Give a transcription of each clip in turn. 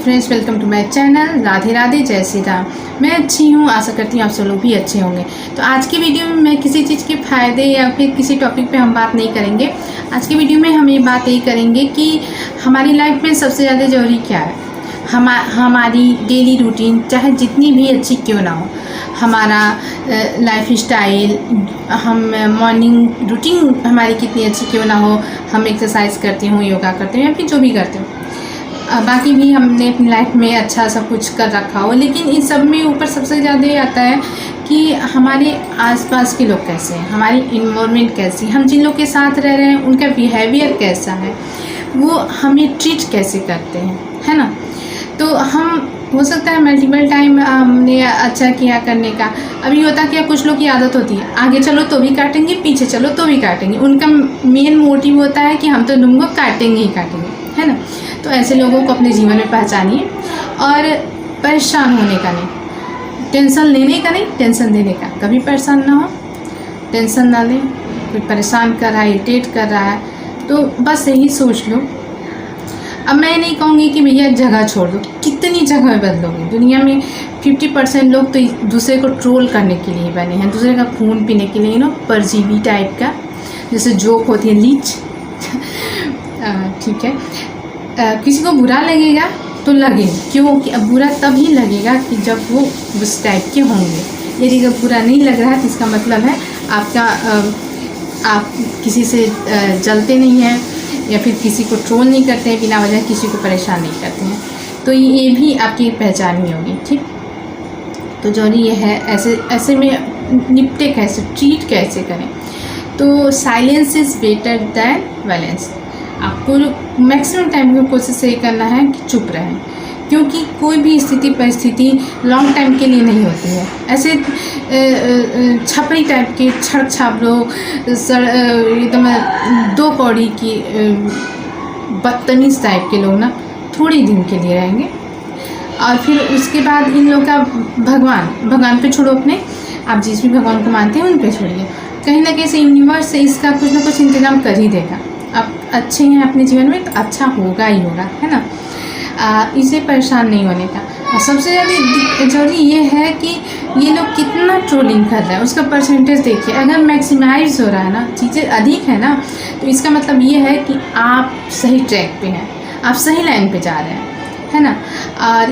Friends, welcome to my channel. Radhe Radhe, जय श्री राम। मैं अच्छी हूँ, आशा करती हूँ आप सब लोग भी अच्छे होंगे। तो आज की वीडियो में मैं किसी चीज़ के फ़ायदे या फिर किसी टॉपिक पे हम बात नहीं करेंगे। आज की वीडियो में हम ये बात यही करेंगे कि हमारी लाइफ में सबसे ज़्यादा ज़रूरी क्या है। हमारी डेली रूटीन चाहे जितनी भी अच्छी क्यों ना हो, हमारा लाइफ स्टाइल, हम मॉर्निंग रूटीन हमारी कितनी अच्छी क्यों ना हो, हम एक्सरसाइज करते हो, योगा करते हो या फिर जो भी करते हो, बाकी भी हमने अपनी लाइफ में अच्छा सब कुछ कर रखा हो, लेकिन इन सब में ऊपर सबसे ज़्यादा ये आता है कि हमारे आसपास के लोग कैसे हैं, हमारी इन्वायरमेंट कैसी, हम जिन लोग के साथ रह रहे हैं उनका बिहेवियर कैसा है, वो हमें ट्रीट कैसे करते हैं, है ना। तो हम हो सकता है मल्टीपल टाइम हमने अच्छा किया करने का। अभी होता क्या, कुछ लोग की आदत होती है आगे चलो तो भी काटेंगे, पीछे चलो तो भी काटेंगे। उनका मेन मोटिव होता है कि हम तो तुमको काटेंगे ही काटेंगे, है ना। तो ऐसे लोगों को अपने जीवन में पहचानिए और परेशान होने का नहीं, टेंशन लेने का नहीं, टेंशन देने का। कभी परेशान ना हो, टेंशन ना लें। कोई परेशान कर रहा है, इरिटेट कर रहा है, तो बस यही सोच लो। अब मैं नहीं कहूँगी कि भैया जगह छोड़ दो, कितनी जगह बदलोगे। दुनिया में 50% लोग तो दूसरे को ट्रोल करने के लिए बने हैं, दूसरे का खून पीने के लिए, परजीवी टाइप का, जैसे जोक होती है लीच। ठीक है, किसी को बुरा लगेगा तो लगे, क्योंकि अब बुरा तभी लगेगा कि जब वो उस टाइप के होंगे। यदि जब बुरा नहीं लग रहा है तो इसका मतलब है आप किसी से जलते नहीं हैं या फिर किसी को ट्रोल नहीं करते हैं, बिना वजह किसी को परेशान नहीं करते हैं, तो ये भी आपकी पहचान ही होगी। ठीक, तो जरूरी ये है ऐसे में निपटे कैसे, ट्रीट कैसे करें। तो silence is better than violence. आपको मैक्सिमम टाइम में कोशिश ये करना है कि चुप रहें, क्योंकि कोई भी परिस्थिति लॉन्ग टाइम के लिए नहीं होती है। ऐसे छपरी टाइप के छड़ छाप लोग, एकदम दो कौड़ी की बदतमीज़ टाइप के लोग ना थोड़ी दिन के लिए रहेंगे, और फिर उसके बाद इन लोग का भगवान पे छोड़ो अपने, आप जिस भी भगवान को मानते हैं उन पे छोड़िए। कहीं ना कहीं से यूनिवर्स से इसका कुछ ना कुछ इंतजाम कर ही देगा। आप अच्छे हैं अपने जीवन में तो अच्छा होगा ही होगा, है ना। इसे परेशान नहीं होने का। और सबसे ज़्यादा जरूरी ये है कि ये लोग कितना ट्रोलिंग कर रहे हैं, उसका परसेंटेज देखिए। अगर मैक्सिमाइज हो रहा है ना, चीज़ें अधिक है ना, तो इसका मतलब ये है कि आप सही ट्रैक पे हैं, आप सही लाइन पे जा रहे हैं, है ना। और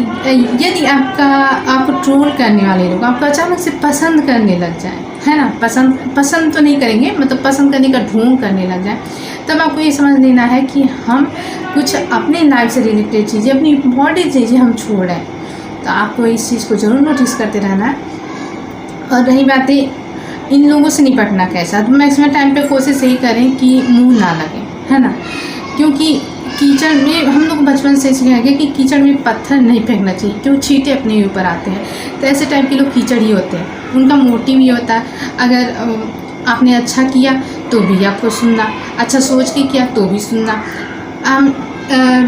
यदि आपको ट्रोल करने वाले लोग आपको अचानक से पसंद करने लग जाएं, है ना, पसंद तो नहीं करेंगे, मतलब पसंद करने का ढोंग करने लग जाए, तब आपको ये समझ लेना है कि हम कुछ अपने लाइफ से रिलेटेड चीज़ें, अपनी इम्पॉर्टेंट चीज़ें हम छोड़ रहे हैं। तो आपको इस चीज़ को ज़रूर नोटिस करते रहना है। और रही बातें इन लोगों से निपटना कैसा, तो मैक्सिमम टाइम पे कोशिश यही करें कि मुंह ना लगे, है ना। क्योंकि कीचड़ में हम लोग बचपन से सिखाएंगे कि कीचड़ में पत्थर नहीं फेंकना चाहिए, क्यों छींटे अपने ऊपर आते हैं। तो ऐसे टाइप के लोग कीचड़ ही होते हैं, उनका मोटिव ही होता है। अगर आपने अच्छा किया तो भी आपको सुनना, अच्छा सोच के किया तो भी सुनना।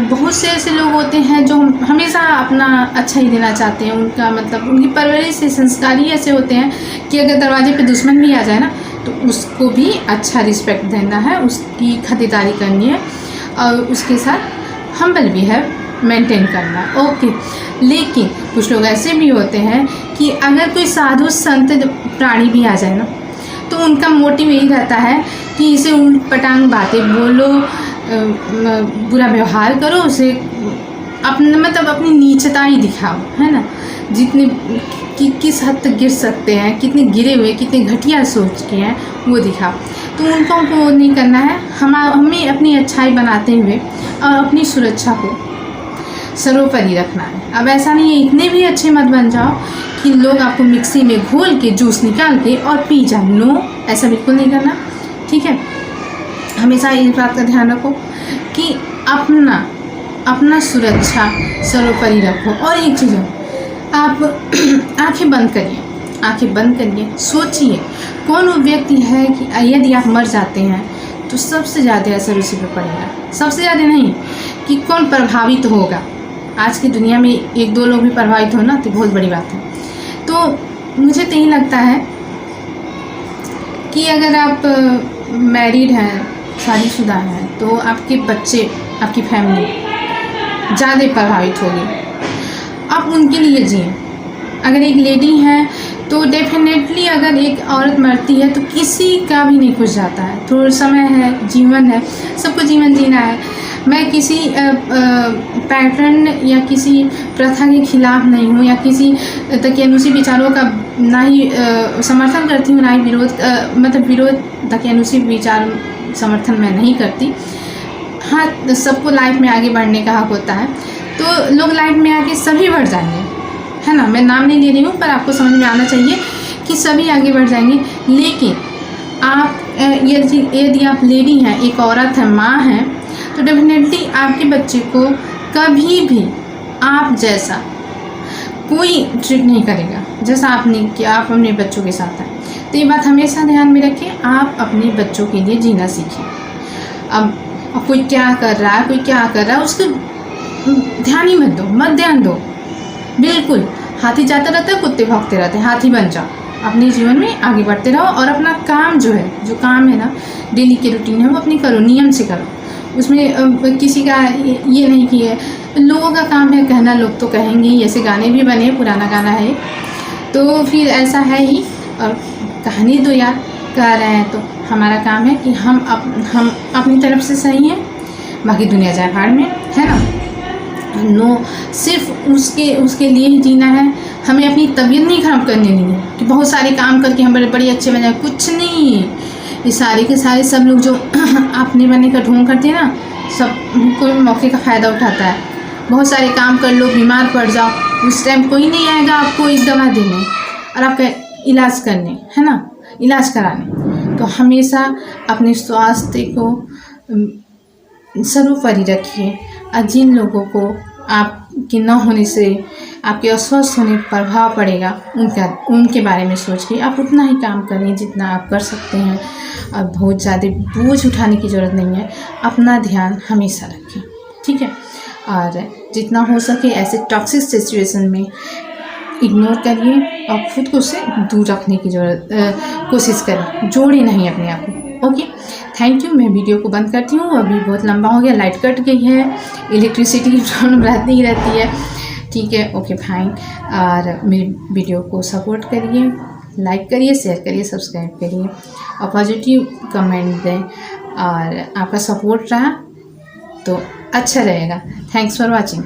बहुत से ऐसे लोग होते हैं जो हमेशा अपना अच्छा ही देना चाहते हैं। उनका मतलब उनकी परवरिश से संस्कार ही ऐसे होते हैं कि अगर दरवाजे पे दुश्मन भी आ जाए ना, तो उसको भी अच्छा रिस्पेक्ट देना है, उसकी खातिरदारी करनी है और उसके साथ हम्बल बिहेव मेंटेन करना, ओके। लेकिन कुछ लोग ऐसे भी होते हैं कि अगर कोई साधु संत प्राणी भी आ जाए ना, तो उनका मोटिव यही रहता है कि इसे उल्ट पटांग बातें बोलो, बुरा व्यवहार करो, उसे अपनी नीचता ही दिखाओ, है ना। जितने किस हद तक गिर सकते हैं, कितने गिरे हुए, कितने घटिया सोच के हैं, वो दिखाओ। तो उनको वो नहीं करना है। हमें अपनी अच्छाई बनाते हुए और अपनी सुरक्षा को सर्वोपरि रखना है। अब ऐसा नहीं है इतने भी अच्छे मत बन जाओ कि लोग आपको मिक्सी में घोल के जूस निकाल के और पी जाए। नो, ऐसा बिल्कुल नहीं करना, ठीक है। हमेशा इस बात का ध्यान रखो कि अपना सुरक्षा सर्वोपरि रखो। और एक चीज़, आप आंखें बंद करिए, सोचिए कौन वो व्यक्ति है कि यदि आप मर जाते हैं तो सबसे ज़्यादा असर उसी पर पड़ेगा। सबसे ज़्यादा नहीं कि कौन प्रभावित होगा। आज की दुनिया में एक दो लोग भी प्रभावित हो ना, तो बहुत बड़ी बात है। तो मुझे तो यही लगता है कि अगर आप मैरिड हैं, शादीशुदा हैं, तो आपके बच्चे, आपकी फैमिली ज़्यादा प्रभावित होगी। आप उनके लिए जिए। अगर एक लेडी है तो डेफिनेटली अगर एक औरत मरती है तो किसी का भी नहीं कुछ जाता है। थोड़ा समय है, जीवन है, सबको जीवन जीना है। मैं किसी पैटर्न या किसी प्रथा के खिलाफ नहीं हूँ, या किसी दकियानुसी विचारों का ना ही समर्थन करती हूँ, ना ही विरोध, मतलब विरोध दकियानुसी विचार समर्थन मैं नहीं करती। हाँ, सबको लाइफ में आगे बढ़ने का हक होता है, तो लोग लाइफ में आके सभी बढ़ जाएंगे, है ना। मैं नाम नहीं ले रही हूँ, पर आपको समझ में आना चाहिए कि सभी आगे बढ़ जाएंगे। लेकिन आप यदि आप लेडी हैं, एक औरत है, माँ हैं, तो डेफिनेटली आपके बच्चे को कभी भी आप जैसा कोई ट्रीट नहीं करेगा जैसा आपने किया, आप अपने बच्चों के साथ हैं। तो ये बात हमेशा ध्यान में रखें, आप अपने बच्चों के लिए जीना सीखें। अब कोई क्या कर रहा है, कोई क्या कर रहा है, उसको ध्यान ही मत ध्यान दो। बिल्कुल, हाथी जाता रहता है, कुत्ते भौंकते रहते हैं, हाथी बन जाओ, अपने जीवन में आगे बढ़ते रहो और अपना काम जो काम है ना, डेली की रूटीन है, वो अपनी करो, नियम से करो। उसमें किसी का ये नहीं कि है, लोगों का काम है कहना, लोग तो कहेंगे ही, ऐसे गाने भी बने, पुराना गाना है, तो फिर ऐसा है ही। और कहानी दो यार, कह रहे हैं तो हमारा काम है कि हम अपनी तरफ से सही हैं, बाकी दुनिया जाए भाड़ में, है ना। नो, सिर्फ उसके लिए ही जीना है। हमें अपनी तबीयत नहीं ख़राब करनी है कि बहुत सारे काम करके हम बड़े अच्छे बन जाए, कुछ नहीं। ये सारे के सारे सब लोग जो अपने बनने का ढोंग करते हैं ना, सब कोई मौके का फ़ायदा उठाता है। बहुत सारे काम कर लो, बीमार पड़ जाओ, उस टाइम कोई नहीं आएगा आपको एक दवा देने और आपका इलाज करने, है ना, इलाज कराने। तो हमेशा अपने स्वास्थ्य को सर्वोपरि रखिए। और जिन लोगों को आपके न होने से आपके अस्वस्थ होने पर प्रभाव पड़ेगा, उनके बारे में सोच के आप उतना ही काम करें जितना आप कर सकते हैं। और बहुत ज़्यादा बोझ उठाने की ज़रूरत नहीं है, अपना ध्यान हमेशा रखें, ठीक है। और जितना हो सके ऐसे टॉक्सिक सिचुएशन में इग्नोर करिए और ख़ुद को उससे दूर रखने की कोशिश करें, जोड़े नहीं अपने आप को। Okay, thank you. मैं वीडियो को बंद करती हूँ, अभी बहुत लंबा हो गया, लाइट कट गई है, इलेक्ट्रिसिटी की प्रॉब्लम रहती ही रहती है, ठीक है। Okay fine. और मेरी वीडियो को सपोर्ट करिए, लाइक करिए, शेयर करिए, सब्सक्राइब करिए और पॉजिटिव कमेंट दें। और आपका सपोर्ट रहा तो अच्छा रहेगा। Thanks for watching.